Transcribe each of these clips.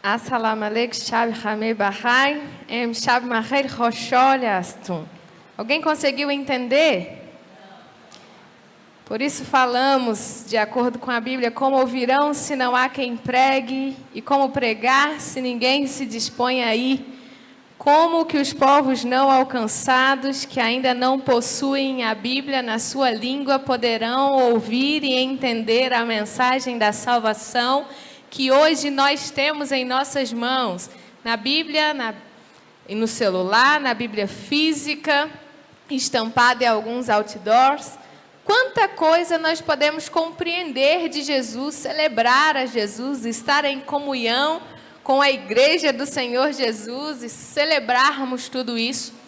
Assalamu alaikum, Shab Hamei Bahai, Shab Mahel Roshol Astum. Alguém conseguiu entender? Por isso falamos, de acordo com a Bíblia, como ouvirão se não há quem pregue, e como pregar se ninguém se dispõe a ir. Como que os povos não alcançados, que ainda não possuem a Bíblia na sua língua, poderão ouvir e entender a mensagem da salvação que hoje nós temos em nossas mãos, na Bíblia, no celular, na Bíblia física, estampada em alguns outdoors. Quanta coisa nós podemos compreender de Jesus, celebrar a Jesus, estar em comunhão com a igreja do Senhor Jesus e celebrarmos tudo isso.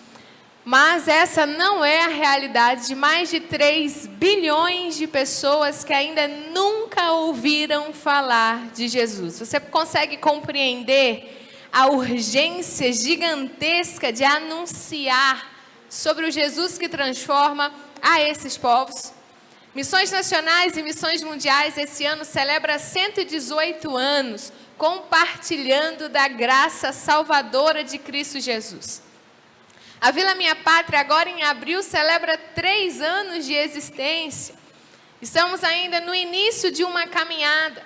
Mas essa não é a realidade de mais de 3 bilhões de pessoas que ainda nunca ouviram falar de Jesus. Você consegue compreender a urgência gigantesca de anunciar sobre o Jesus que transforma a esses povos? Missões Nacionais e Missões Mundiais esse ano celebra 118 anos compartilhando da graça salvadora de Cristo Jesus. A Vila Minha Pátria, agora em abril, celebra 3 anos de existência. Estamos ainda no início de uma caminhada.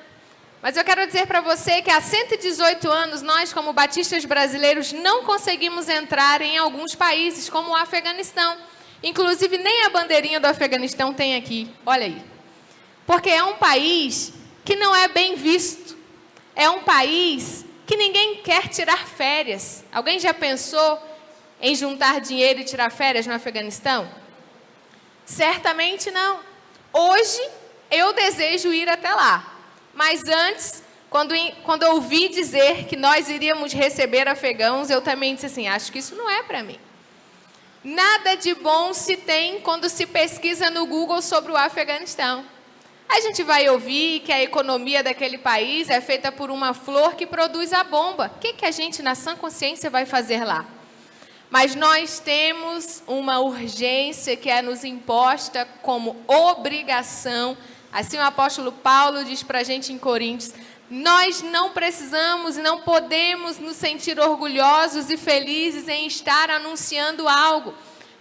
Mas eu quero dizer para você que há 118 anos, nós, como batistas brasileiros, não conseguimos entrar em alguns países, como o Afeganistão. Inclusive, nem a bandeirinha do Afeganistão tem aqui. Olha aí. Porque é um país que não é bem visto. É um país que ninguém quer tirar férias. Alguém já pensou em juntar dinheiro e tirar férias no Afeganistão? Certamente não. Hoje, eu desejo ir até lá. Mas antes, quando eu ouvi dizer que nós iríamos receber afegãos, eu também disse assim, acho que isso não é para mim. Nada de bom se tem quando se pesquisa no Google sobre o Afeganistão. A gente vai ouvir que a economia daquele país é feita por uma flor que produz a bomba. O que a gente, na sã consciência, vai fazer lá? Mas nós temos uma urgência que é nos imposta como obrigação. Assim o apóstolo Paulo diz para a gente em Coríntios, nós não precisamos e não podemos nos sentir orgulhosos e felizes em estar anunciando algo,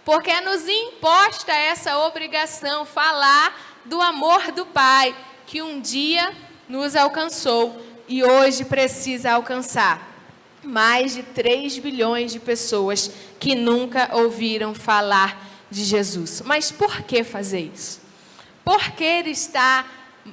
porque é nos imposta essa obrigação, falar do amor do Pai, que um dia nos alcançou e hoje precisa alcançar. Mais de 3 bilhões de pessoas que nunca ouviram falar de Jesus. Mas por que fazer isso? Por que ele está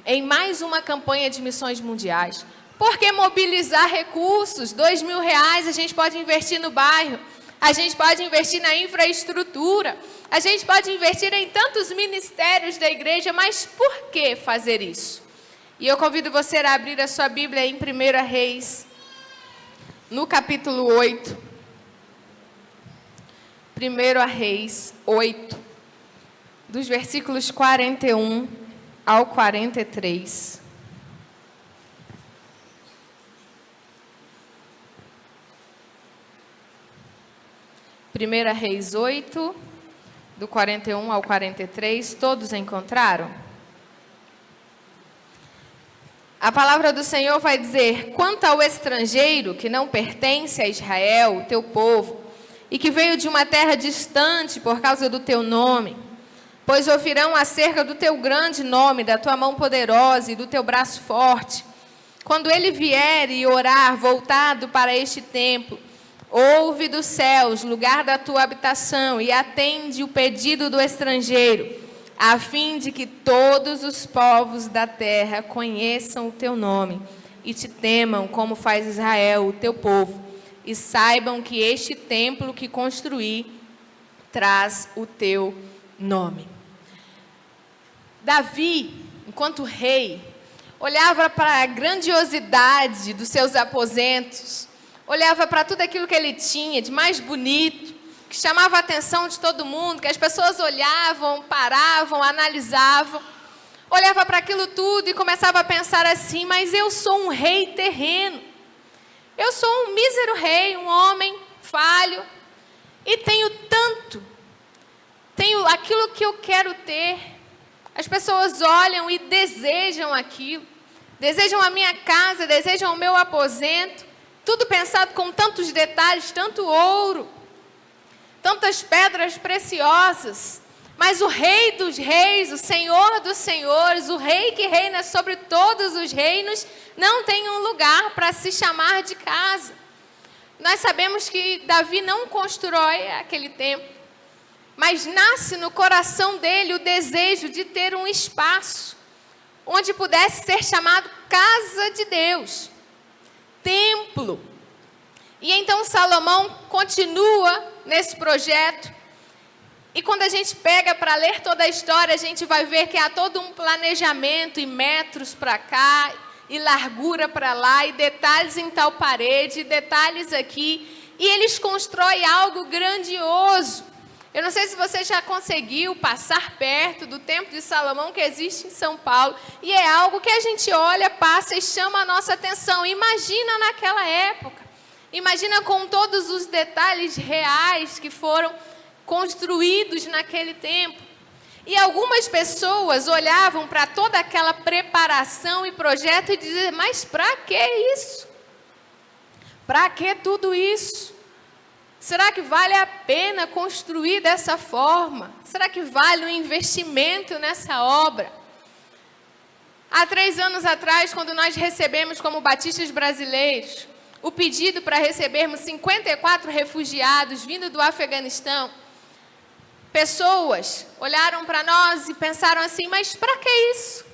em mais uma campanha de missões mundiais? Por que mobilizar recursos? R$2.000 a gente pode investir no bairro, a gente pode investir na infraestrutura, a gente pode investir em tantos ministérios da igreja, mas por que fazer isso? E eu convido você a abrir a sua Bíblia em 1 Reis, no capítulo 8, 1 Reis 8, dos versículos 41 ao 43. Primeira Reis 8, do 41 ao 43, todos encontraram? A palavra do Senhor vai dizer, quanto ao estrangeiro que não pertence a Israel, o teu povo, e que veio de uma terra distante por causa do teu nome, pois ouvirão acerca do teu grande nome, da tua mão poderosa e do teu braço forte. Quando ele vier e orar voltado para este templo, ouve dos céus, lugar da tua habitação, e atende o pedido do estrangeiro, a fim de que todos os povos da terra conheçam o teu nome e te temam como faz Israel, o teu povo, e saibam que este templo que construí traz o teu nome. Davi, enquanto rei, olhava para a grandiosidade dos seus aposentos, olhava para tudo aquilo que ele tinha de mais bonito, que chamava a atenção de todo mundo, que as pessoas olhavam, paravam, analisavam, olhava para aquilo tudo e começava a pensar assim, mas eu sou um rei terreno, eu sou um mísero rei, um homem falho, e tenho tanto, tenho aquilo que eu quero ter. As pessoas olham e desejam aquilo, desejam a minha casa, desejam o meu aposento, Tudo pensado com tantos detalhes, tanto ouro, tantas pedras preciosas. Mas o Rei dos Reis, o Senhor dos Senhores, o Rei que reina sobre todos os reinos, não tem um lugar para se chamar de casa. Nós sabemos que Davi não constrói aquele templo, mas nasce no coração dele o desejo de ter um espaço onde pudesse ser chamado casa de Deus, templo. E então Salomão continua nesse projeto. E quando a gente pega para ler toda a história, a gente vai ver que há todo um planejamento, e metros para cá, e largura para lá, e detalhes em tal parede, e detalhes aqui. E eles constroem algo grandioso. Eu não sei se você já conseguiu passar perto do Templo de Salomão que existe em São Paulo. E é algo que a gente olha, passa e chama a nossa atenção. Imagina naquela época. Imagina com todos os detalhes reais que foram construídos naquele tempo. E algumas pessoas olhavam para toda aquela preparação e projeto e diziam, mas para que isso? Para que tudo isso? Será que vale a pena construir dessa forma? Será que vale o investimento nessa obra? Há 3 anos atrás, quando nós recebemos como batistas brasileiros o pedido para recebermos 54 refugiados vindo do Afeganistão, pessoas olharam para nós e pensaram assim, mas para que isso?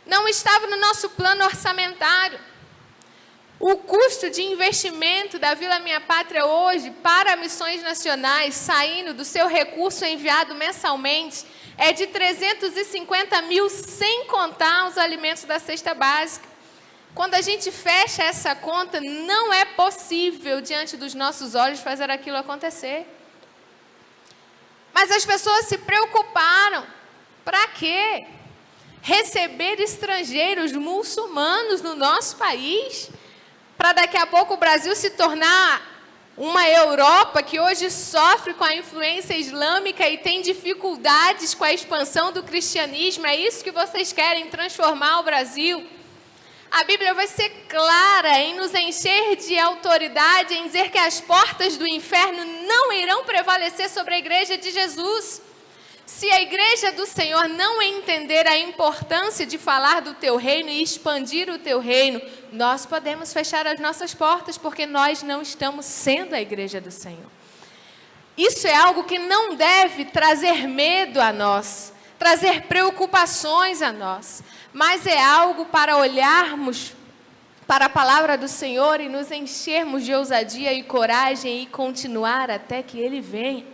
Não estava no nosso plano orçamentário. O custo de investimento da Vila Minha Pátria hoje para missões nacionais, saindo do seu recurso enviado mensalmente, é de 350 mil, sem contar os alimentos da cesta básica. Quando a gente fecha essa conta, não é possível, diante dos nossos olhos, fazer aquilo acontecer. Mas as pessoas se preocuparam. Para quê? Receber estrangeiros muçulmanos no nosso país, para daqui a pouco o Brasil se tornar uma Europa que hoje sofre com a influência islâmica e tem dificuldades com a expansão do cristianismo. É isso que vocês querem, transformar o Brasil? A Bíblia vai ser clara em nos encher de autoridade, em dizer que as portas do inferno não irão prevalecer sobre a igreja de Jesus. Se a igreja do Senhor não entender a importância de falar do teu reino e expandir o teu reino, nós podemos fechar as nossas portas, porque nós não estamos sendo a igreja do Senhor. Isso é algo que não deve trazer medo a nós, trazer preocupações a nós, mas é algo para olharmos para a palavra do Senhor e nos enchermos de ousadia e coragem e continuar até que Ele venha.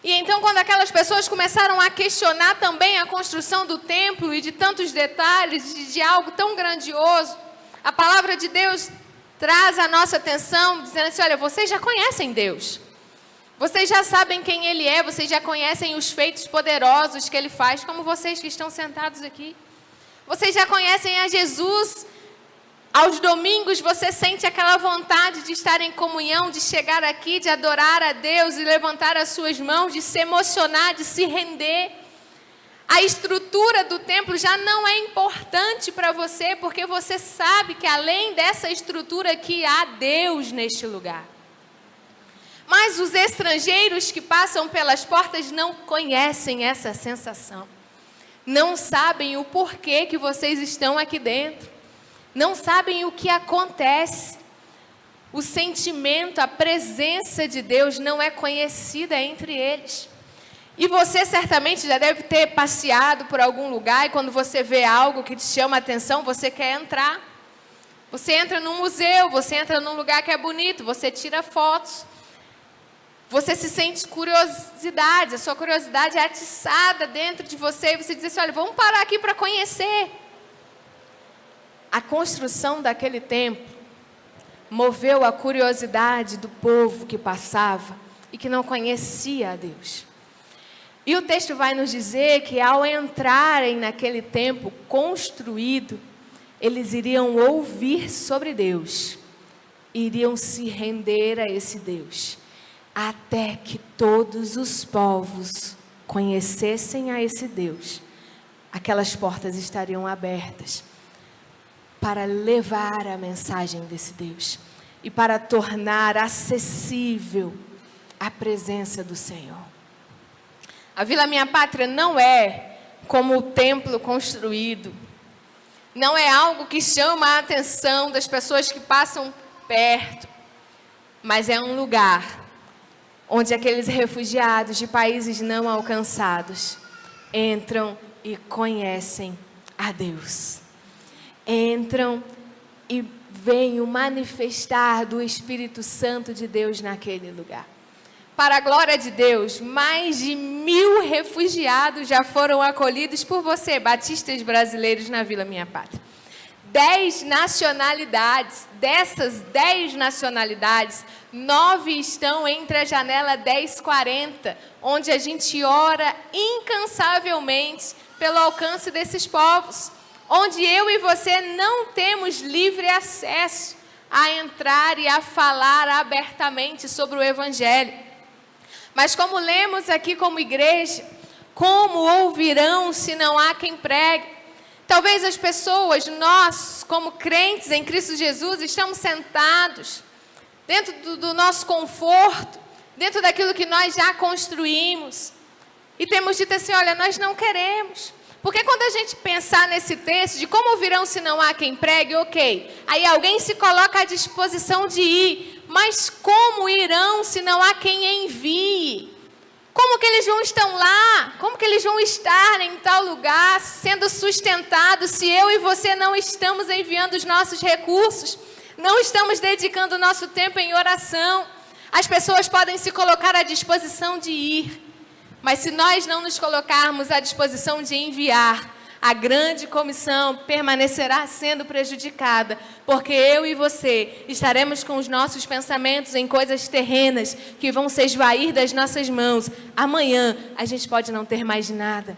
E então, quando aquelas pessoas começaram a questionar também a construção do templo e de tantos detalhes, de algo tão grandioso, a palavra de Deus traz a nossa atenção, dizendo assim, olha, vocês já conhecem Deus. Vocês já sabem quem Ele é, vocês já conhecem os feitos poderosos que Ele faz, como vocês que estão sentados aqui. Vocês já conhecem a Jesus. Aos domingos você sente aquela vontade de estar em comunhão, de chegar aqui, de adorar a Deus e levantar as suas mãos, de se emocionar, de se render. A estrutura do templo já não é importante para você, porque você sabe que além dessa estrutura aqui há Deus neste lugar. Mas os estrangeiros que passam pelas portas não conhecem essa sensação. Não sabem o porquê que vocês estão aqui dentro. Não sabem o que acontece. O sentimento, a presença de Deus não é conhecida entre eles. E você certamente já deve ter passeado por algum lugar e quando você vê algo que te chama a atenção, você quer entrar. Você entra num museu, você entra num lugar que é bonito, você tira fotos. Você se sente curiosidade, a sua curiosidade é atiçada dentro de você e você diz assim, olha, vamos parar aqui para conhecer. A construção daquele templo moveu a curiosidade do povo que passava e que não conhecia a Deus. E o texto vai nos dizer que ao entrarem naquele templo construído, eles iriam ouvir sobre Deus, iriam se render a esse Deus, até que todos os povos conhecessem a esse Deus. Aquelas portas estariam abertas. para levar a mensagem desse Deus e para tornar acessível a presença do Senhor. A Vila Minha Pátria não é como o templo construído, não é algo que chama a atenção das pessoas que passam perto, mas é um lugar onde aqueles refugiados de países não alcançados entram e conhecem a Deus. Entram e veem o manifestar do Espírito Santo de Deus naquele lugar. Para a glória de Deus, mais de 1.000 refugiados já foram acolhidos por você, batistas brasileiros, na Vila Minha Pátria. 10 nacionalidades, dessas 10 nacionalidades, 9 estão entre a janela 1040, onde a gente ora incansavelmente pelo alcance desses povos, onde eu e você não temos livre acesso a entrar e a falar abertamente sobre o Evangelho. Mas como lemos aqui como igreja, como ouvirão se não há quem pregue? Talvez as pessoas, nós como crentes em Cristo Jesus, estamos sentados dentro do nosso conforto, dentro daquilo que nós já construímos, e temos dito assim, olha, nós não queremos. Porque quando a gente pensar nesse texto de como ouvirão se não há quem pregue, ok, aí alguém se coloca à disposição de ir, mas como irão se não há quem envie? Como que eles vão estar lá? Como que eles vão estar em tal lugar, sendo sustentados, se eu e você não estamos enviando os nossos recursos, não estamos dedicando o nosso tempo em oração? As pessoas podem se colocar à disposição de ir, mas se nós não nos colocarmos à disposição de enviar, a grande comissão permanecerá sendo prejudicada, porque eu e você estaremos com os nossos pensamentos em coisas terrenas que vão se esvair das nossas mãos. Amanhã a gente pode não ter mais nada.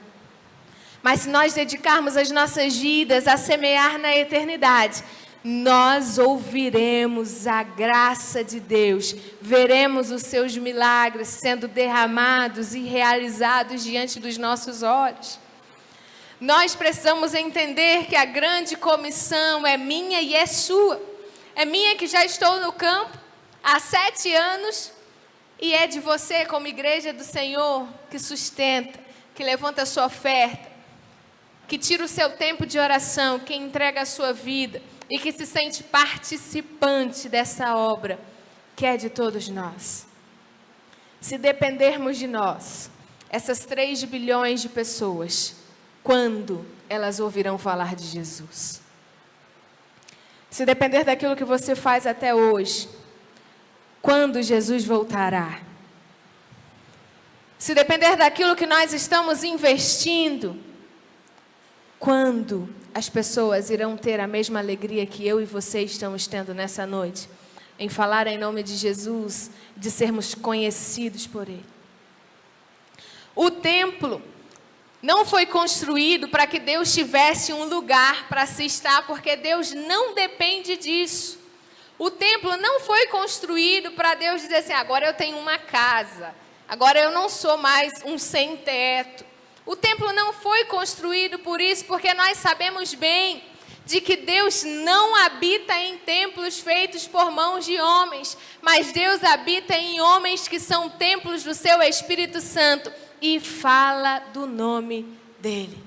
Mas se nós dedicarmos as nossas vidas a semear na eternidade, nós ouviremos a graça de Deus, veremos os seus milagres sendo derramados e realizados diante dos nossos olhos. Nós precisamos entender que a grande comissão é minha e é sua. É minha, que já estou no campo há 7 anos, e é de você como igreja do Senhor, que sustenta, que levanta a sua oferta, que tira o seu tempo de oração, que entrega a sua vida e que se sente participante dessa obra que é de todos nós. Se dependermos de nós, essas 3 bilhões de pessoas, quando elas ouvirão falar de Jesus? Se depender daquilo que você faz até hoje, quando Jesus voltará? Se depender daquilo que nós estamos investindo, quando as pessoas irão ter a mesma alegria que eu e você estamos tendo nessa noite, em falar em nome de Jesus, de sermos conhecidos por Ele? O templo não foi construído para que Deus tivesse um lugar para se estar, porque Deus não depende disso. O templo não foi construído para Deus dizer assim, agora eu tenho uma casa, agora eu não sou mais um sem-teto. O templo não foi construído por isso, porque nós sabemos bem de que Deus não habita em templos feitos por mãos de homens, mas Deus habita em homens que são templos do seu Espírito Santo e fala do nome dele.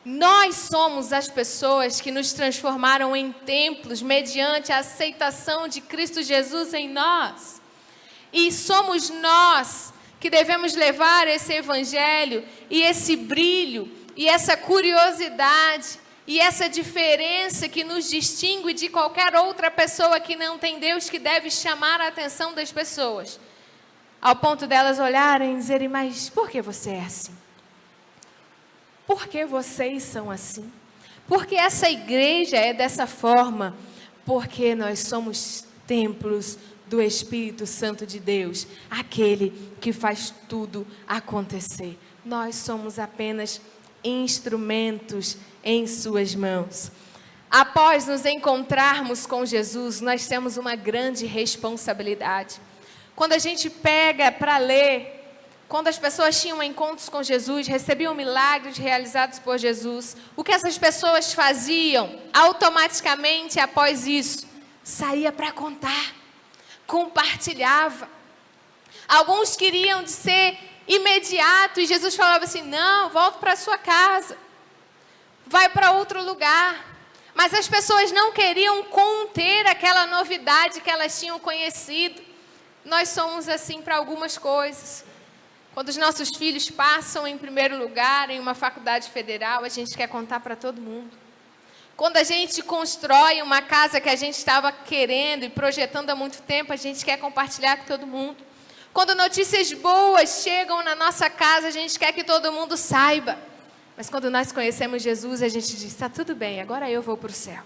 Nós somos as pessoas que nos transformaram em templos mediante a aceitação de Cristo Jesus em nós. E somos nós que devemos levar esse evangelho e esse brilho e essa curiosidade e essa diferença que nos distingue de qualquer outra pessoa que não tem Deus, que deve chamar a atenção das pessoas, ao ponto delas olharem e dizerem, mas por que você é assim? Por que vocês são assim? Por que essa igreja é dessa forma? Porque nós somos templos do Espírito Santo de Deus, aquele que faz tudo acontecer. Nós somos apenas instrumentos em suas mãos. Após nos encontrarmos com Jesus, nós temos uma grande responsabilidade. Quando a gente pega para ler quando as pessoas tinham encontros com Jesus, recebiam milagres realizados por Jesus, o que essas pessoas faziam automaticamente após isso? Saía para contar, compartilhava. Alguns queriam de ser imediato e Jesus falava assim, não, volta para a sua casa, vai para outro lugar. Mas as pessoas não queriam conter aquela novidade que elas tinham conhecido. Nós somos assim para algumas coisas. Quando os nossos filhos passam em primeiro lugar em uma faculdade federal, a gente quer contar para todo mundo. Quando a gente constrói uma casa que a gente estava querendo e projetando há muito tempo, a gente quer compartilhar com todo mundo. Quando notícias boas chegam na nossa casa, a gente quer que todo mundo saiba. Mas quando nós conhecemos Jesus, a gente diz, está tudo bem, agora eu vou para o céu.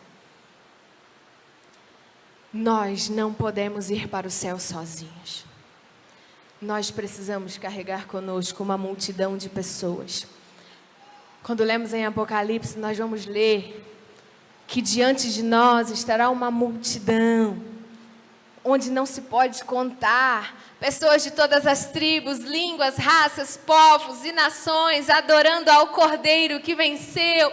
Nós não podemos ir para o céu sozinhos. Nós precisamos carregar conosco uma multidão de pessoas. Quando lemos em Apocalipse, nós vamos ler que diante de nós estará uma multidão, onde não se pode contar, pessoas de todas as tribos, línguas, raças, povos e nações, adorando ao Cordeiro que venceu,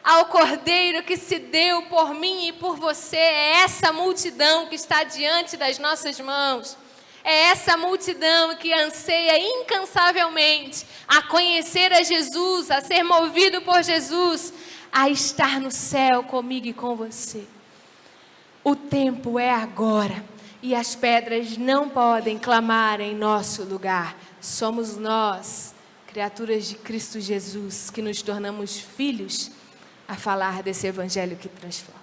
ao Cordeiro que se deu por mim e por você. É essa multidão que está diante das nossas mãos. É essa multidão que anseia incansavelmente a conhecer a Jesus, a ser movido por Jesus, a estar no céu comigo e com você. O tempo é agora e as pedras não podem clamar em nosso lugar. Somos nós, criaturas de Cristo Jesus, que nos tornamos filhos a falar desse evangelho que transforma.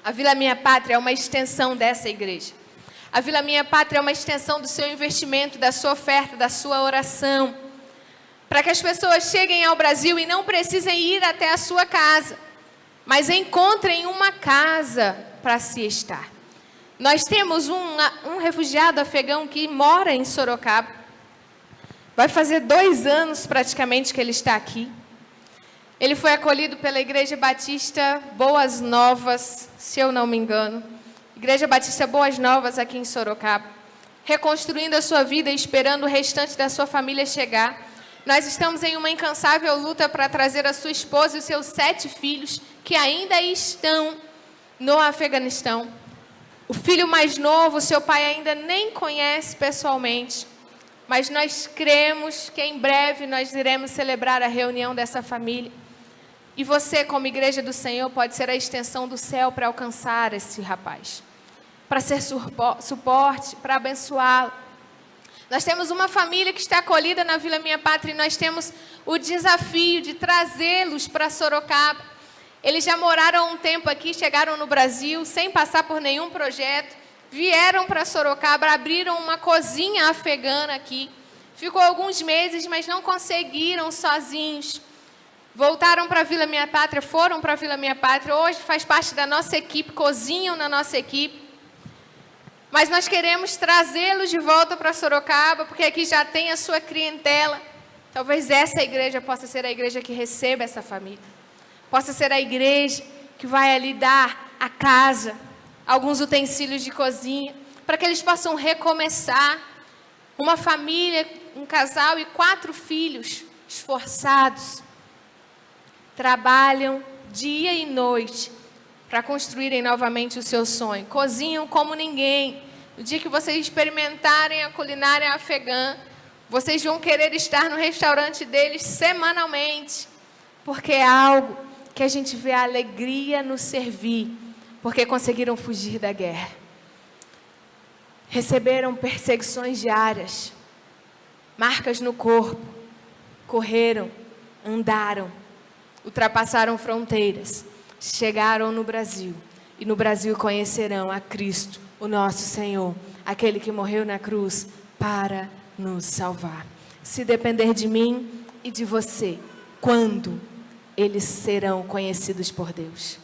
A Vila Minha Pátria é uma extensão dessa igreja. A Vila Minha Pátria é uma extensão do seu investimento, da sua oferta, da sua oração. Para que as pessoas cheguem ao Brasil e não precisem ir até a sua casa, mas encontrem uma casa para se estar. Nós temos um refugiado afegão que mora em Sorocaba. Vai fazer 2 anos praticamente que ele está aqui. Ele foi acolhido pela Igreja Batista Boas Novas, se eu não me engano. Igreja Batista Boas Novas aqui em Sorocaba. Reconstruindo a sua vida e esperando o restante da sua família chegar. Nós estamos em uma incansável luta para trazer a sua esposa e os seus 7 filhos, que ainda estão no Afeganistão. O filho mais novo, seu pai ainda nem conhece pessoalmente. Mas nós cremos que em breve nós iremos celebrar a reunião dessa família. E você, como igreja do Senhor, pode ser a extensão do céu para alcançar esse rapaz. Para ser suporte, para abençoá-lo. Nós temos uma família que está acolhida na Vila Minha Pátria e nós temos o desafio de trazê-los para Sorocaba. Eles já moraram um tempo aqui, chegaram no Brasil sem passar por nenhum projeto, vieram para Sorocaba, abriram uma cozinha afegana aqui. Ficou alguns meses, mas não conseguiram sozinhos. Voltaram para a Vila Minha Pátria, foram para a Vila Minha Pátria, hoje faz parte da nossa equipe, cozinham na nossa equipe. Mas nós queremos trazê-los de volta para Sorocaba, porque aqui já tem a sua clientela. Talvez essa igreja possa ser a igreja que receba essa família. Possa ser a igreja que vai ali dar a casa, alguns utensílios de cozinha, para que eles possam recomeçar. Uma família, um casal e 4 filhos esforçados. Trabalham dia e noite para construírem novamente o seu sonho. Cozinham como ninguém. No dia que vocês experimentarem a culinária afegã, vocês vão querer estar no restaurante deles semanalmente, porque é algo que a gente vê a alegria no servir, porque conseguiram fugir da guerra. Receberam perseguições diárias, marcas no corpo, correram, andaram, ultrapassaram fronteiras, chegaram no Brasil, e no Brasil conhecerão a Cristo, o nosso Senhor, aquele que morreu na cruz para nos salvar. Se depender de mim e de você, quando eles serão conhecidos por Deus?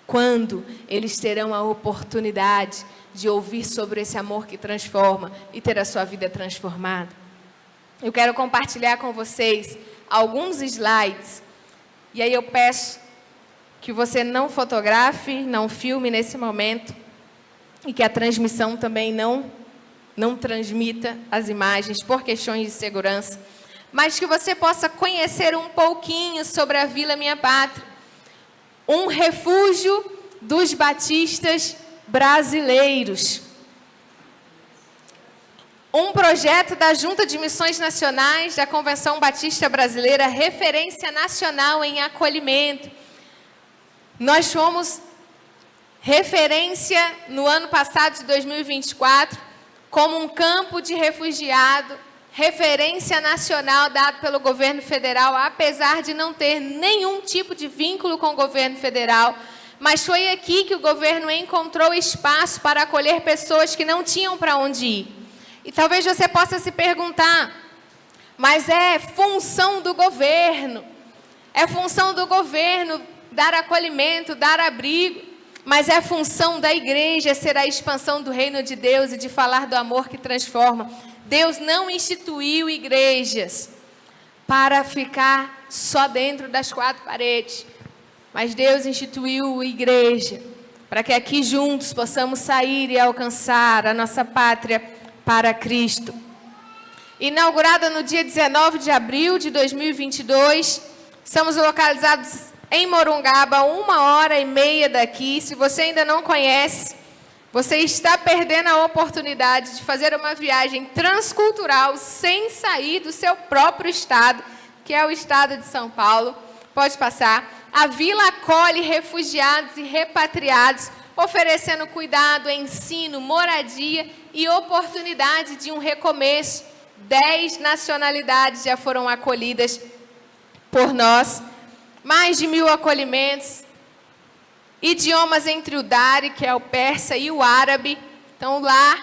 Quando eles terão a oportunidade de ouvir sobre esse amor que transforma e ter a sua vida transformada? Eu quero compartilhar com vocês alguns slides, e aí eu peço que você não fotografe, não filme nesse momento, e que a transmissão também não não transmita as imagens por questões de segurança, mas que você possa conhecer um pouquinho sobre a Vila Minha Pátria, um refúgio dos batistas brasileiros. Um projeto da Junta de Missões Nacionais da Convenção Batista Brasileira, referência nacional em acolhimento. Nós fomos referência no ano passado, de 2024, como um campo de refugiado, referência nacional dado pelo governo federal, apesar de não ter nenhum tipo de vínculo com o governo federal. Mas foi aqui que o governo encontrou espaço para acolher pessoas que não tinham para onde ir. E talvez você possa se perguntar, mas é função do governo dar acolhimento, dar abrigo, mas é função da igreja ser a expansão do reino de Deus e de falar do amor que transforma. Deus não instituiu igrejas para ficar só dentro das quatro paredes, mas Deus instituiu igreja para que aqui juntos possamos sair e alcançar a nossa pátria para Cristo. Inaugurada no dia 19 de abril de 2022, estamos localizados em Morungaba, 1h30 daqui. Se você ainda não conhece, você está perdendo a oportunidade de fazer uma viagem transcultural sem sair do seu próprio estado, que é o estado de São Paulo. Pode passar. A vila acolhe refugiados e repatriados, oferecendo cuidado, ensino, moradia e oportunidade de um recomeço. 10 nacionalidades já foram acolhidas por nós, mais de 1000 acolhimentos, idiomas entre o Dari, que é o persa, e o árabe. Então lá,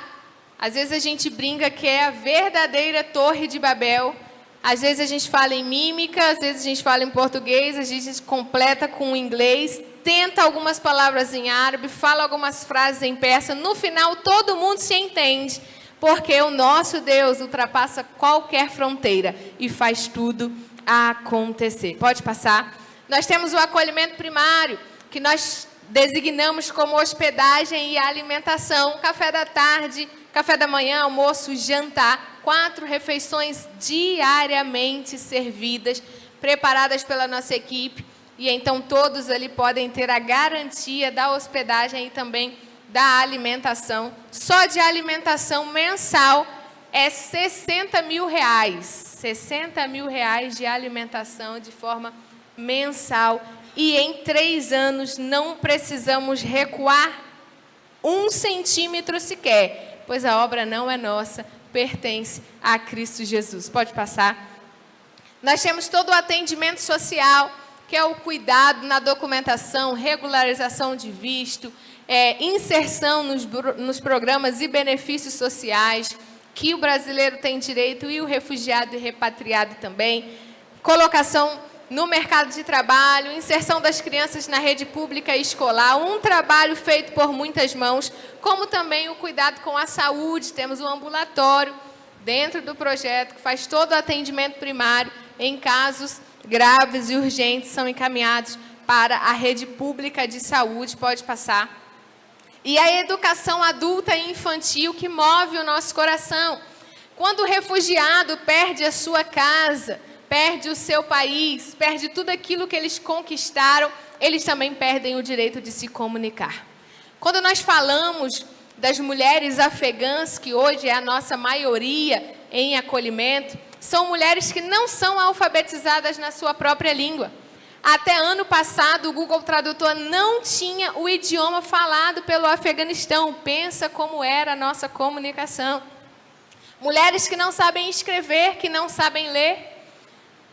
às vezes a gente brinca que é a verdadeira Torre de Babel. Às vezes a gente fala em mímica, às vezes a gente fala em português, a gente completa com o inglês, tenta algumas palavras em árabe, fala algumas frases em persa. No final, todo mundo se entende, porque o nosso Deus ultrapassa qualquer fronteira e faz tudo acontecer. Pode passar. Nós temos o acolhimento primário, que nós designamos como hospedagem e alimentação, café da tarde, café da manhã, almoço, jantar, 4 refeições diariamente servidas, preparadas pela nossa equipe, e então todos ali podem ter a garantia da hospedagem e também da alimentação. Só de alimentação mensal é R$60 mil. R$60 mil de alimentação de forma mensal. E em 3 anos não precisamos recuar 1 centímetro sequer, pois a obra não é nossa, pertence a Cristo Jesus. Pode passar. Nós temos todo o atendimento social, que é o cuidado na documentação, regularização de visto, inserção nos programas e benefícios sociais, que o brasileiro tem direito e o refugiado e repatriado também, colocação no mercado de trabalho, inserção das crianças na rede pública e escolar, um trabalho feito por muitas mãos, como também o cuidado com a saúde. Temos um ambulatório dentro do projeto que faz todo o atendimento primário em casos graves e urgentes, são encaminhados para a rede pública de saúde. Pode passar. E a educação adulta e infantil que move o nosso coração. Quando o refugiado perde a sua casa, perde o seu país, perde tudo aquilo que eles conquistaram, eles também perdem o direito de se comunicar. Quando nós falamos das mulheres afegãs, que hoje é a nossa maioria em acolhimento, são mulheres que não são alfabetizadas na sua própria língua. Até ano passado, o Google Tradutor não tinha o idioma falado pelo Afeganistão. Pensa como era a nossa comunicação. Mulheres que não sabem escrever, que não sabem ler,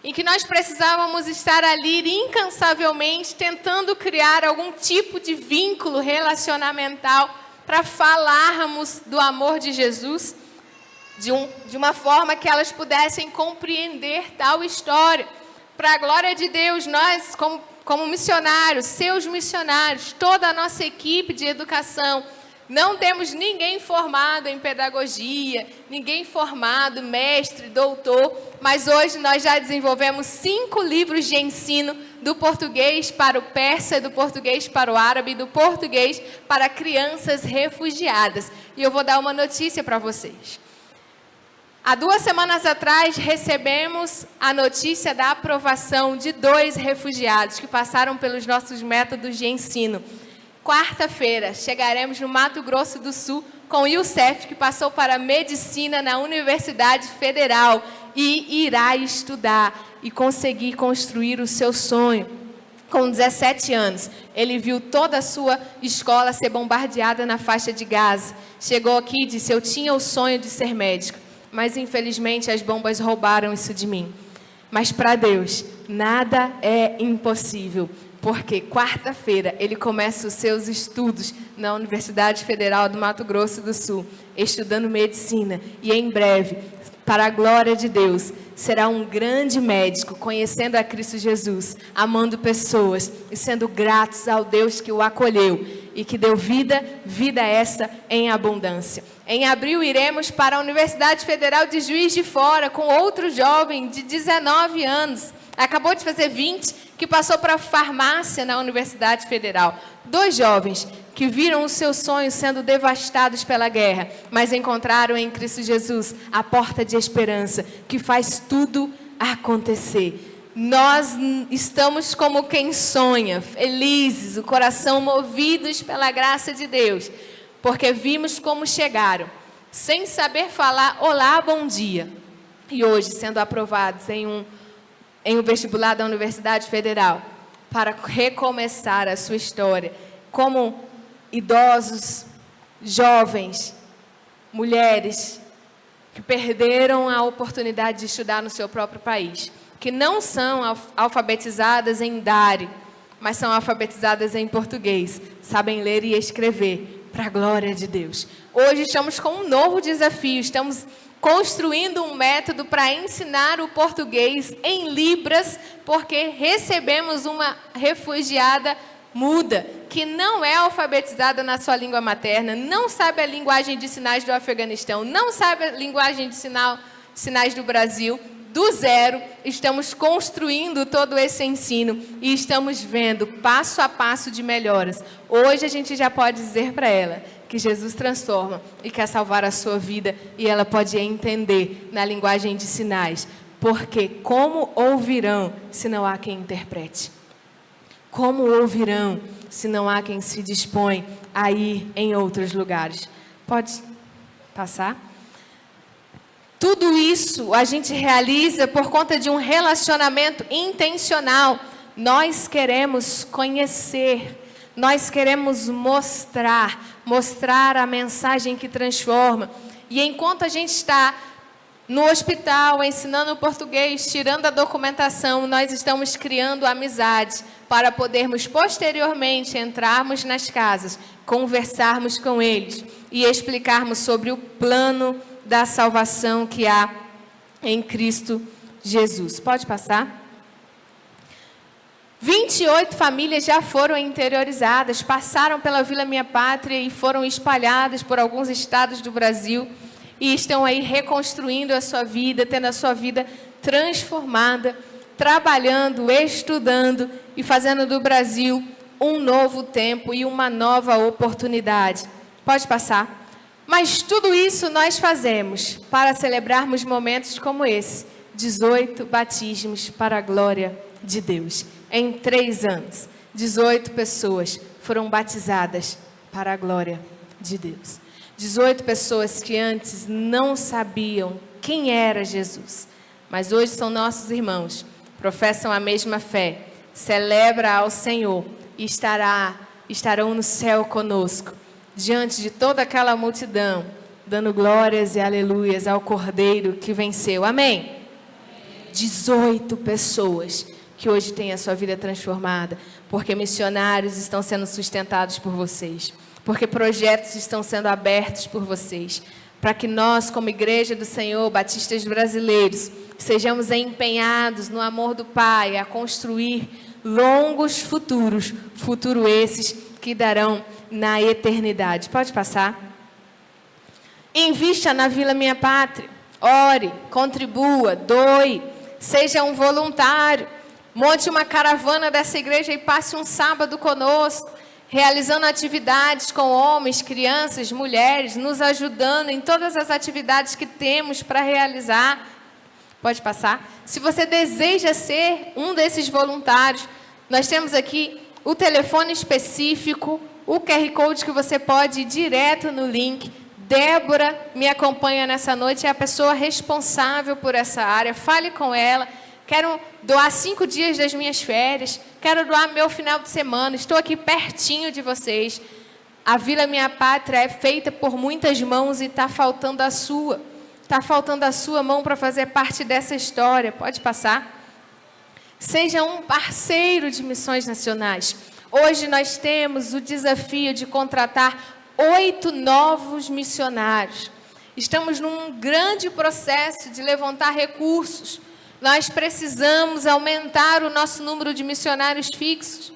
e que nós precisávamos estar ali incansavelmente tentando criar algum tipo de vínculo relacionamental para falarmos do amor de Jesus de uma forma que elas pudessem compreender tal história. Para a glória de Deus, nós, como missionários, seus missionários, toda a nossa equipe de educação, Não temos ninguém formado em pedagogia, ninguém formado, mestre, doutor, mas hoje nós já desenvolvemos 5 livros de ensino do português para o persa, do português para o árabe, do português para crianças refugiadas. E eu vou dar uma notícia para vocês. Há 2 semanas atrás, recebemos a notícia da aprovação de 2 refugiados que passaram pelos nossos métodos de ensino. Quarta-feira, chegaremos no Mato Grosso do Sul com o Youssef, que passou para Medicina na Universidade Federal e irá estudar e conseguir construir o seu sonho. Com 17 anos, ele viu toda a sua escola ser bombardeada na faixa de Gaza. Chegou aqui e disse: eu tinha o sonho de ser médico, mas infelizmente as bombas roubaram isso de mim. Mas para Deus, nada é impossível. Porque quarta-feira ele começa os seus estudos na Universidade Federal do Mato Grosso do Sul, estudando medicina. E em breve, para a glória de Deus, será um grande médico, conhecendo a Cristo Jesus, amando pessoas e sendo gratos ao Deus que o acolheu e que deu vida essa em abundância. Em abril, iremos para a Universidade Federal de Juiz de Fora com outro jovem de 19 anos. Acabou de fazer 20, que passou para a farmácia na Universidade Federal. 2 jovens que viram os seus sonhos sendo devastados pela guerra, mas encontraram em Cristo Jesus a porta de esperança, que faz tudo acontecer. Nós estamos como quem sonha, felizes, o coração movidos pela graça de Deus, porque vimos como chegaram, sem saber falar olá, bom dia, e hoje sendo aprovados em um vestibular da Universidade Federal, para recomeçar a sua história, como idosos, jovens, mulheres, que perderam a oportunidade de estudar no seu próprio país, que não são alfabetizadas em Dari, mas são alfabetizadas em português, sabem ler e escrever, para a glória de Deus. Hoje estamos com um novo desafio, estamos construindo um método para ensinar o português em Libras, porque recebemos uma refugiada muda, que não é alfabetizada na sua língua materna, não sabe a linguagem de sinais do Afeganistão, não sabe a linguagem de sinais do Brasil. Do zero, estamos construindo todo esse ensino e estamos vendo passo a passo de melhoras. Hoje a gente já pode dizer para ela que Jesus transforma e quer salvar a sua vida, e ela pode entender na linguagem de sinais, porque como ouvirão se não há quem interprete? Como ouvirão se não há quem se dispõe a ir em outros lugares? Pode passar? Tudo isso a gente realiza por conta de um relacionamento intencional. Nós queremos conhecer, nós queremos mostrar a mensagem que transforma. E enquanto a gente está no hospital, ensinando português, tirando a documentação, nós estamos criando amizade para podermos posteriormente entrarmos nas casas, conversarmos com eles e explicarmos sobre o plano da salvação que há em Cristo Jesus. Pode passar? 28 famílias já foram interiorizadas, passaram pela Vila Minha Pátria e foram espalhadas por alguns estados do Brasil e estão aí reconstruindo a sua vida, tendo a sua vida transformada, trabalhando, estudando e fazendo do Brasil um novo tempo e uma nova oportunidade. Pode passar? Mas tudo isso nós fazemos para celebrarmos momentos como esse, 18 batismos para a glória de Deus. Em 3 anos, 18 pessoas foram batizadas para a glória de Deus. 18 pessoas que antes não sabiam quem era Jesus, mas hoje são nossos irmãos, professam a mesma fé, celebram ao Senhor e estarão no céu conosco, diante de toda aquela multidão, dando glórias e aleluias ao Cordeiro que venceu. Amém? 18 pessoas que hoje têm a sua vida transformada, porque missionários estão sendo sustentados por vocês, porque projetos estão sendo abertos por vocês, para que nós, como Igreja do Senhor, batistas brasileiros, sejamos empenhados no amor do Pai, a construir longos futuros esses que darão na eternidade. Pode passar. Invista na Vila Minha Pátria. Ore, contribua, doe, seja um voluntário. Monte uma caravana dessa igreja e passe um sábado conosco, realizando atividades com homens, crianças, mulheres, nos ajudando em todas as atividades que temos para realizar. Pode passar. Se você deseja ser um desses voluntários, nós temos aqui o telefone específico, o QR Code que você pode ir direto no link. Débora me acompanha nessa noite, é a pessoa responsável por essa área. Fale com ela. Quero doar 5 dias das minhas férias. Quero doar meu final de semana. Estou aqui pertinho de vocês. A Vila Minha Pátria é feita por muitas mãos e está faltando a sua. Está faltando a sua mão para fazer parte dessa história. Pode passar. Seja um parceiro de missões nacionais. Hoje nós temos o desafio de contratar 8 novos missionários. Estamos num grande processo de levantar recursos. Nós precisamos aumentar o nosso número de missionários fixos.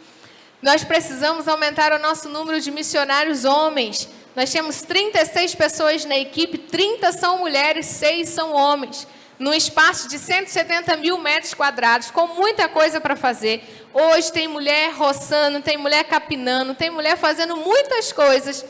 Nós precisamos aumentar o nosso número de missionários homens. Nós temos 36 pessoas na equipe, 30 são mulheres, 6 são homens. Num espaço de 170 mil metros quadrados, com muita coisa para fazer. Hoje tem mulher roçando, tem mulher capinando, tem mulher fazendo muitas coisas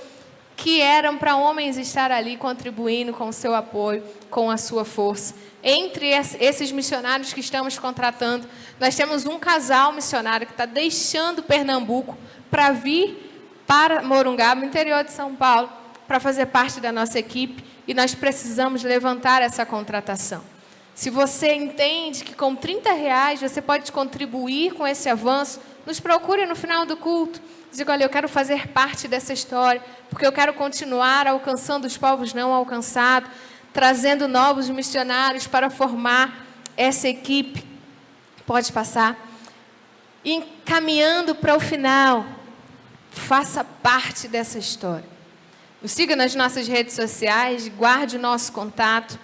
que eram para homens estar ali contribuindo com o seu apoio, com a sua força. Entre esses missionários que estamos contratando, nós temos um casal missionário que está deixando Pernambuco para vir para Morungaba, no interior de São Paulo, para fazer parte da nossa equipe, e nós precisamos levantar essa contratação. Se você entende que com R$30 você pode contribuir com esse avanço, nos procure no final do culto. Diga, olha, eu quero fazer parte dessa história, porque eu quero continuar alcançando os povos não alcançados, trazendo novos missionários para formar essa equipe. Pode passar. E caminhando para o final, faça parte dessa história. Nos siga nas nossas redes sociais, guarde o nosso contato,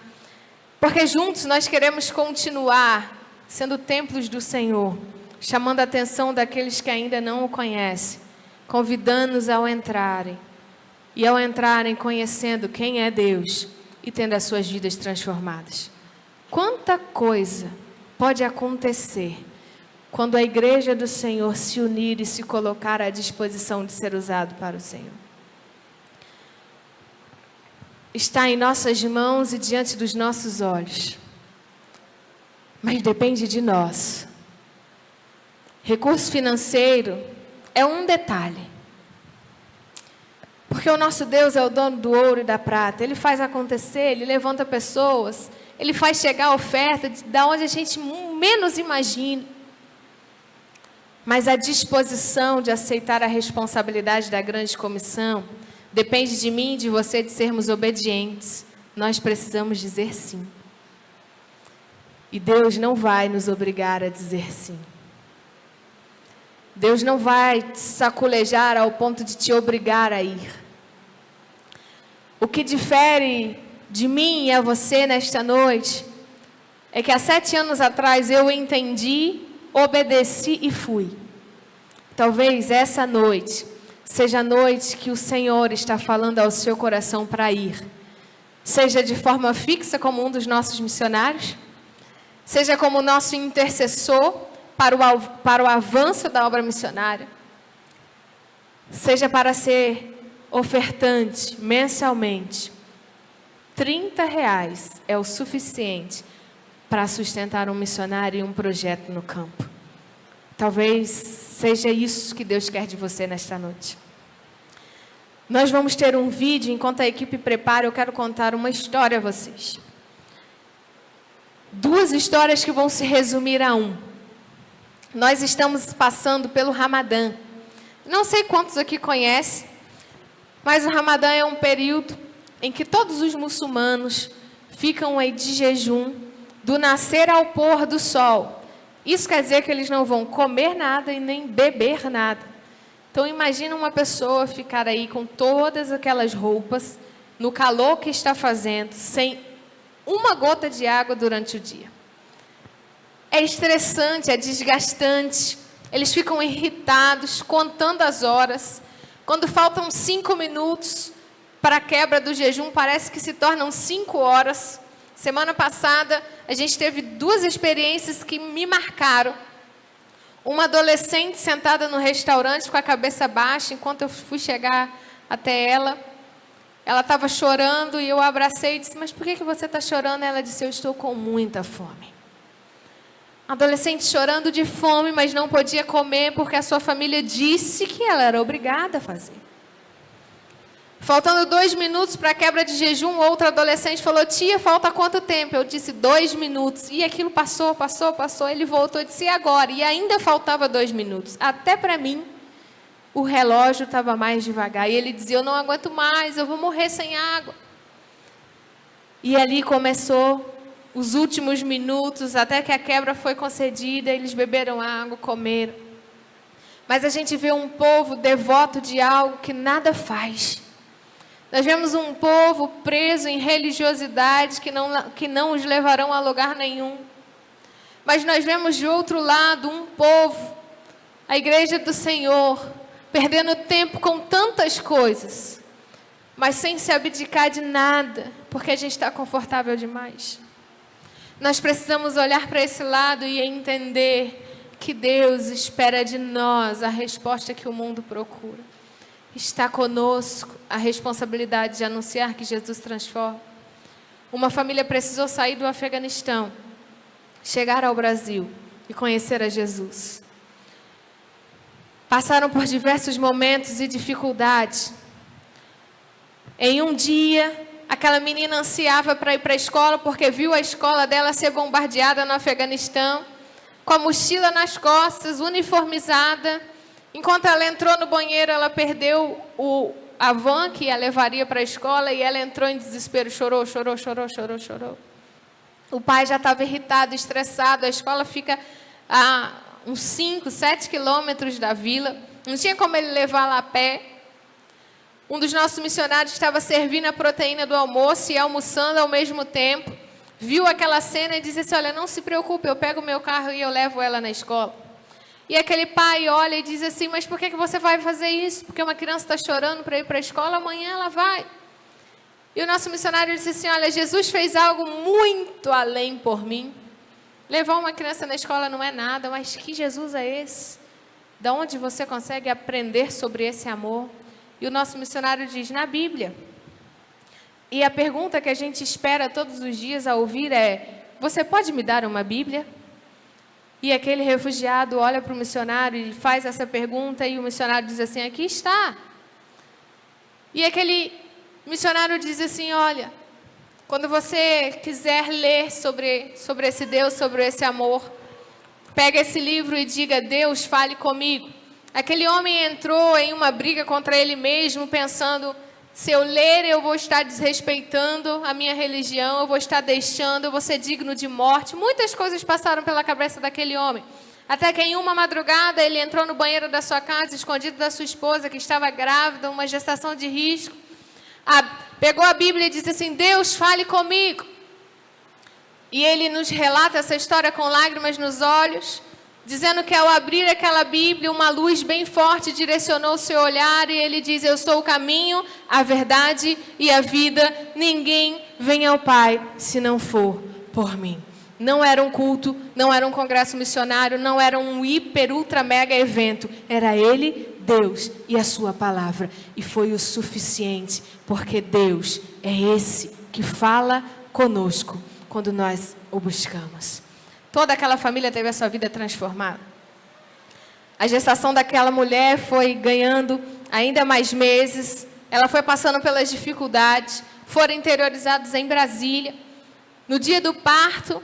porque juntos nós queremos continuar sendo templos do Senhor, chamando a atenção daqueles que ainda não o conhecem, convidando-os ao entrarem, e ao entrarem conhecendo quem é Deus e tendo as suas vidas transformadas. Quanta coisa pode acontecer quando a igreja do Senhor se unir e se colocar à disposição de ser usado para o Senhor. Está em nossas mãos e diante dos nossos olhos, mas depende de nós. Recurso financeiro é um detalhe, porque o nosso Deus é o dono do ouro e da prata. Ele faz acontecer, Ele levanta pessoas, Ele faz chegar a oferta da onde a gente menos imagina. Mas a disposição de aceitar a responsabilidade da grande comissão depende de mim e de você de sermos obedientes. Nós precisamos dizer sim. E Deus não vai nos obrigar a dizer sim. Deus não vai te sacolejar ao ponto de te obrigar a ir. O que difere de mim e a você nesta noite é que há 7 anos atrás eu entendi, obedeci e fui. Talvez essa noite seja a noite que o Senhor está falando ao seu coração para ir. Seja de forma fixa como um dos nossos missionários, seja como nosso intercessor para o avanço da obra missionária, seja para ser ofertante mensalmente. R$30 é o suficiente para sustentar um missionário e um projeto no campo. Talvez seja isso que Deus quer de você nesta noite. Nós vamos ter um vídeo, enquanto a equipe prepara, eu quero contar uma história a vocês. 2 histórias que vão se resumir a um. Nós estamos passando pelo Ramadã. Não sei quantos aqui conhecem, mas o Ramadã é um período em que todos os muçulmanos ficam aí de jejum do nascer ao pôr do sol. Isso quer dizer que eles não vão comer nada e nem beber nada. Então imagina uma pessoa ficar aí com todas aquelas roupas, no calor que está fazendo, sem uma gota de água durante o dia. É estressante, é desgastante. Eles ficam irritados, contando as horas, Quando faltam 5 minutos para a quebra do jejum, parece que se tornam 5 horas. Semana passada, a gente teve 2 experiências que me marcaram. Uma adolescente sentada no restaurante com a cabeça baixa, enquanto eu fui chegar até ela. Ela estava chorando e eu a abracei e disse, mas por que você está chorando? Ela disse, eu estou com muita fome. Adolescente chorando de fome, mas não podia comer porque a sua família disse que ela era obrigada a fazer. Faltando 2 minutos para a quebra de jejum, outra adolescente falou, tia, falta quanto tempo? Eu disse, 2 minutos. E aquilo passou. Ele voltou e disse, e agora? E ainda faltava 2 minutos. Até para mim, o relógio estava mais devagar. E ele dizia, eu não aguento mais, eu vou morrer sem água. E ali começou os últimos minutos, até que a quebra foi concedida, eles beberam água, comeram. Mas a gente vê um povo devoto de algo que nada faz. Nós vemos um povo preso em religiosidades que não os levarão a lugar nenhum. Mas nós vemos de outro lado um povo, a igreja do Senhor, perdendo tempo com tantas coisas, mas sem se abdicar de nada, porque a gente está confortável demais. Nós precisamos olhar para esse lado e entender que Deus espera de nós a resposta que o mundo procura. Está conosco a responsabilidade de anunciar que Jesus transforma. Uma família precisou sair do Afeganistão, chegar ao Brasil e conhecer a Jesus. Passaram por diversos momentos e dificuldades. Em um dia, aquela menina ansiava para ir para a escola porque viu a escola dela ser bombardeada no Afeganistão, com a mochila nas costas, uniformizada. Enquanto ela entrou no banheiro, ela perdeu a van que a levaria para a escola e ela entrou em desespero, chorou. O pai já estava irritado, estressado, a escola fica a uns 5, 7 quilômetros da vila, não tinha como ele levar lá a pé. Um dos nossos missionários estava servindo a proteína do almoço e almoçando ao mesmo tempo, viu aquela cena e disse assim, olha, não se preocupe, eu pego o meu carro e eu levo ela na escola. E aquele pai olha e diz assim, mas por que você vai fazer isso? Porque uma criança está chorando para ir para a escola, amanhã ela vai. E o nosso missionário disse assim, olha, Jesus fez algo muito além por mim. Levar uma criança na escola não é nada, mas que Jesus é esse? De onde você consegue aprender sobre esse amor? E o nosso missionário diz, na Bíblia. E a pergunta que a gente espera todos os dias a ouvir é, você pode me dar uma Bíblia? E aquele refugiado olha para o missionário e faz essa pergunta e o missionário diz assim, aqui está. E aquele missionário diz assim, olha, quando você quiser ler sobre esse Deus, sobre esse amor, pega esse livro e diga, Deus, fale comigo. Aquele homem entrou em uma briga contra ele mesmo, pensando, se eu ler, eu vou estar desrespeitando a minha religião, eu vou estar deixando, eu vou ser digno de morte. Muitas coisas passaram pela cabeça daquele homem. Até que em uma madrugada, ele entrou no banheiro da sua casa, escondido da sua esposa, que estava grávida, uma gestação de risco. Pegou a Bíblia e disse assim, Deus, fale comigo. E ele nos relata essa história com lágrimas nos olhos, dizendo que ao abrir aquela Bíblia, uma luz bem forte direcionou o seu olhar e ele diz, eu sou o caminho, a verdade e a vida, ninguém vem ao Pai se não for por mim. Não era um culto, não era um congresso missionário, não era um hiper, ultra, mega evento, era ele, Deus e a sua palavra. E foi o suficiente, porque Deus é esse que fala conosco quando nós o buscamos. Toda aquela família teve a sua vida transformada. A gestação daquela mulher foi ganhando ainda mais meses. Ela foi passando pelas dificuldades. Foram interiorizados em Brasília. No dia do parto,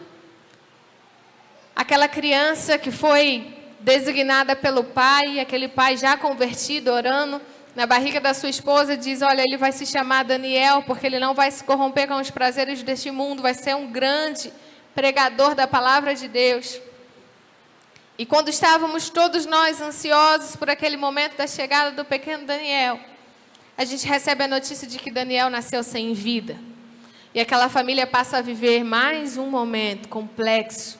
aquela criança que foi designada pelo pai, aquele pai já convertido, orando na barriga da sua esposa, diz, olha, ele vai se chamar Daniel, porque ele não vai se corromper com os prazeres deste mundo, vai ser um grande pregador da palavra de Deus. E quando estávamos todos nós ansiosos por aquele momento da chegada do pequeno Daniel, a gente recebe a notícia de que Daniel nasceu sem vida. E aquela família passa a viver mais um momento complexo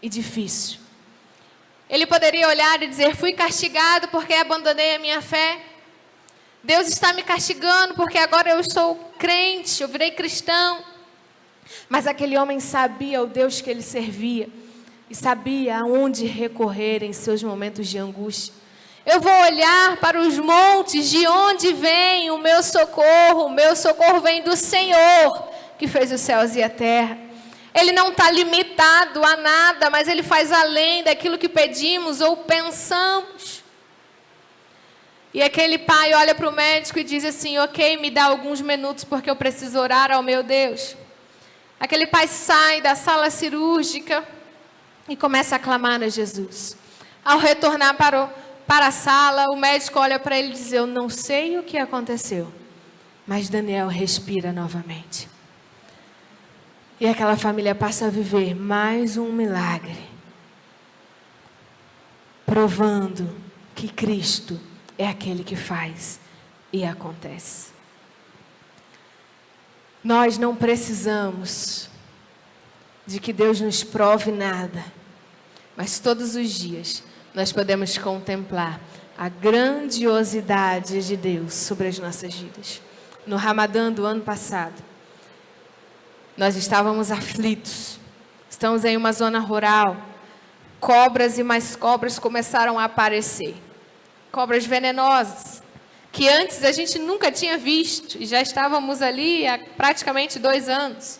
e difícil. Ele poderia olhar e dizer, fui castigado porque abandonei a minha fé. Deus está me castigando porque agora eu sou crente, eu virei cristão. Mas aquele homem sabia o Deus que ele servia e sabia aonde recorrer em seus momentos de angústia. Eu vou olhar para os montes, de onde vem o meu socorro vem do Senhor, que fez os céus e a terra. Ele não está limitado a nada, mas Ele faz além daquilo que pedimos ou pensamos. E aquele pai olha para o médico e diz assim: ok, me dá alguns minutos porque eu preciso orar ao meu Deus. Aquele pai sai da sala cirúrgica e começa a clamar a Jesus. Ao retornar para a sala, o médico olha para ele e diz: eu não sei o que aconteceu, mas Daniel respira novamente. E aquela família passa a viver mais um milagre, provando que Cristo é aquele que faz e acontece. Nós não precisamos de que Deus nos prove nada, mas todos os dias nós podemos contemplar a grandiosidade de Deus sobre as nossas vidas. No Ramadã do ano passado, nós estávamos aflitos, estamos em uma zona rural, cobras e mais cobras começaram a aparecer, cobras venenosas, que antes a gente nunca tinha visto, e já estávamos ali há praticamente 2 anos.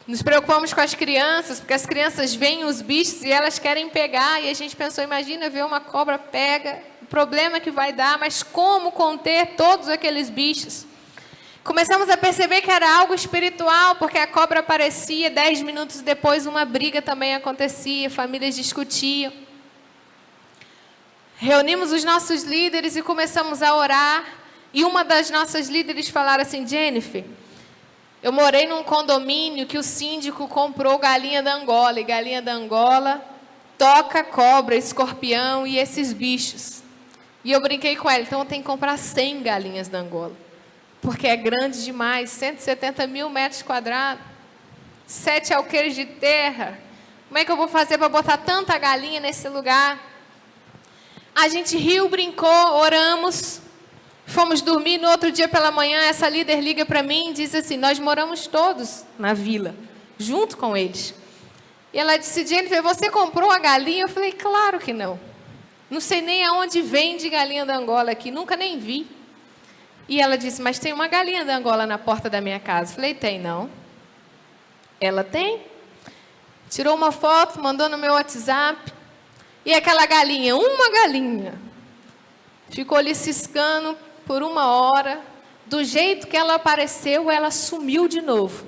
Nos preocupamos com as crianças, porque as crianças veem os bichos e elas querem pegar, e a gente pensou, imagina ver uma cobra pega, o problema que vai dar, mas como conter todos aqueles bichos? Começamos a perceber que era algo espiritual, porque a cobra aparecia, 10 minutos depois uma briga também acontecia, famílias discutiam. Reunimos os nossos líderes e começamos a orar, e uma das nossas líderes falaram assim: Jennifer, eu morei num condomínio que o síndico comprou galinha da Angola, e galinha da Angola toca cobra, escorpião e esses bichos. E eu brinquei com ela, então eu tenho que comprar 100 galinhas da Angola, porque é grande demais, 170 mil metros quadrados, 7 alqueires de terra. Como é que eu vou fazer para botar tanta galinha nesse lugar? A gente riu, brincou, oramos, fomos dormir. No outro dia pela manhã, essa líder liga para mim e diz assim: nós moramos todos na vila, junto com eles. E ela disse: Jennifer, você comprou a galinha? Eu falei: claro que não. Não sei nem aonde vende galinha da Angola aqui, nunca nem vi. E ela disse: mas tem uma galinha da Angola na porta da minha casa. Eu falei: tem não? Ela tem. Tirou uma foto, mandou no meu WhatsApp. E aquela galinha, uma galinha, ficou ali ciscando por 1 hora. Do jeito que ela apareceu, ela sumiu de novo.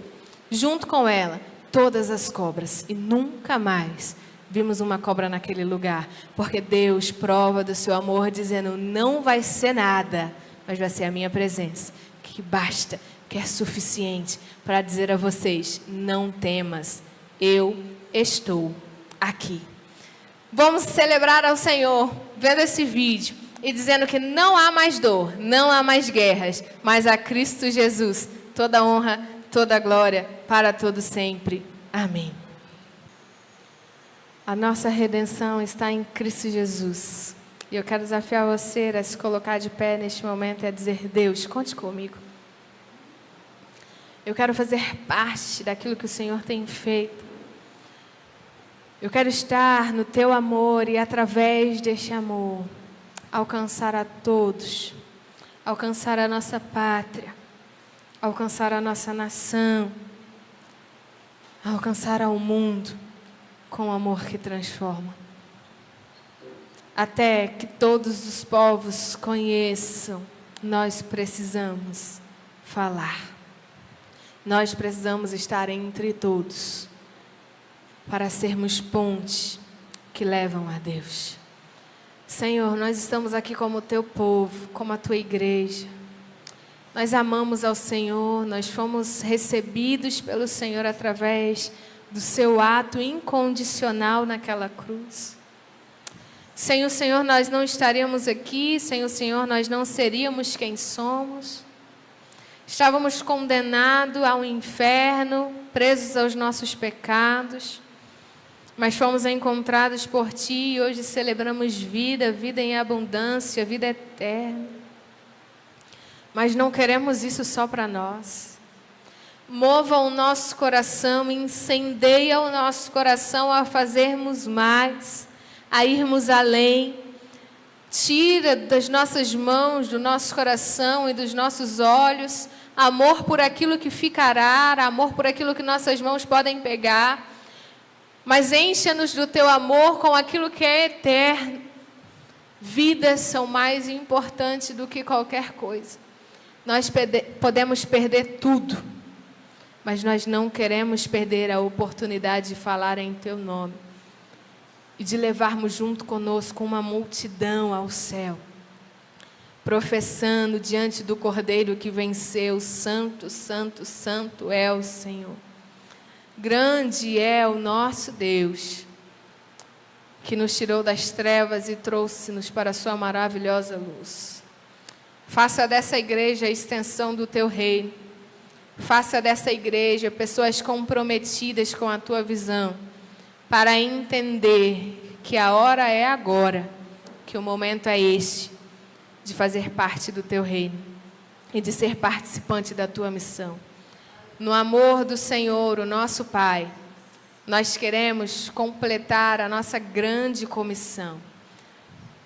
Junto com ela, todas as cobras. E nunca mais vimos uma cobra naquele lugar. Porque Deus prova do seu amor, dizendo: não vai ser nada, mas vai ser a minha presença, que basta, que é suficiente para dizer a vocês: não temas, eu estou aqui. Vamos celebrar ao Senhor, vendo esse vídeo e dizendo que não há mais dor, não há mais guerras, mas a Cristo Jesus toda honra, toda glória, para todo sempre. Amém. A nossa redenção está em Cristo Jesus. E eu quero desafiar você a se colocar de pé neste momento e a dizer: Deus, conte comigo. Eu quero fazer parte daquilo que o Senhor tem feito. Eu quero estar no Teu amor e através deste amor alcançar a todos, alcançar a nossa pátria, alcançar a nossa nação, alcançar ao mundo com o amor que transforma. Até que todos os povos conheçam, nós precisamos falar. Nós precisamos estar entre todos para sermos pontes que levam a Deus. Senhor, nós estamos aqui como o Teu povo, como a Tua igreja. Nós amamos ao Senhor, nós fomos recebidos pelo Senhor através do Seu ato incondicional naquela cruz. Sem o Senhor nós não estaríamos aqui, sem o Senhor nós não seríamos quem somos. Estávamos condenados ao inferno, presos aos nossos pecados, mas fomos encontrados por Ti e hoje celebramos vida, vida em abundância, vida eterna. Mas não queremos isso só para nós. Mova o nosso coração, incendeia o nosso coração a fazermos mais, a irmos além. Tira das nossas mãos, do nosso coração e dos nossos olhos, amor por aquilo que ficará, amor por aquilo que nossas mãos podem pegar. Mas encha-nos do teu amor com aquilo que é eterno. Vidas são mais importantes do que qualquer coisa. Nós podemos perder tudo, mas nós não queremos perder a oportunidade de falar em teu nome e de levarmos junto conosco uma multidão ao céu, professando diante do Cordeiro que venceu: Santo, Santo, Santo é o Senhor. Grande é o nosso Deus, que nos tirou das trevas e trouxe-nos para a sua maravilhosa luz. Faça dessa igreja a extensão do teu reino. Faça dessa igreja pessoas comprometidas com a tua visão, para entender que a hora é agora, que o momento é este, de fazer parte do teu reino e de ser participante da tua missão. No amor do Senhor, o nosso Pai, nós queremos completar a nossa grande comissão.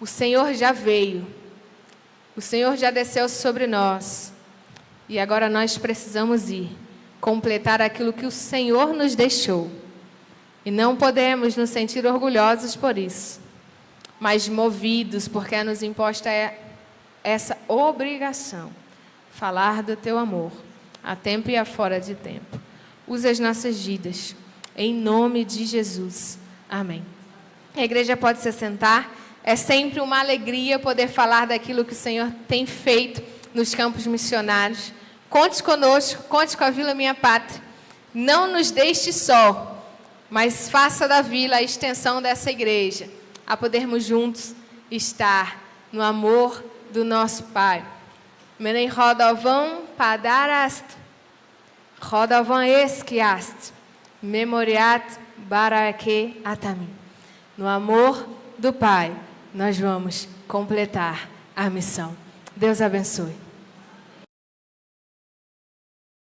O Senhor já veio, o Senhor já desceu sobre nós, e agora nós precisamos ir, completar aquilo que o Senhor nos deixou. E não podemos nos sentir orgulhosos por isso, mas movidos, porque é nos imposta essa obrigação, falar do teu amor, a tempo e a fora de tempo. Usa as nossas vidas, em nome de Jesus. Amém. A igreja pode se sentar. É sempre uma alegria poder falar daquilo que o Senhor tem feito nos campos missionários. Conte conosco, conte com a Vila Minha Pátria. Não nos deixe só, mas faça da Vila a extensão dessa igreja, a podermos juntos estar no amor do nosso Pai. Menei rodovan padarast, rodovan esquiast, memoriat barake atami. No amor do Pai, nós vamos completar a missão. Deus abençoe.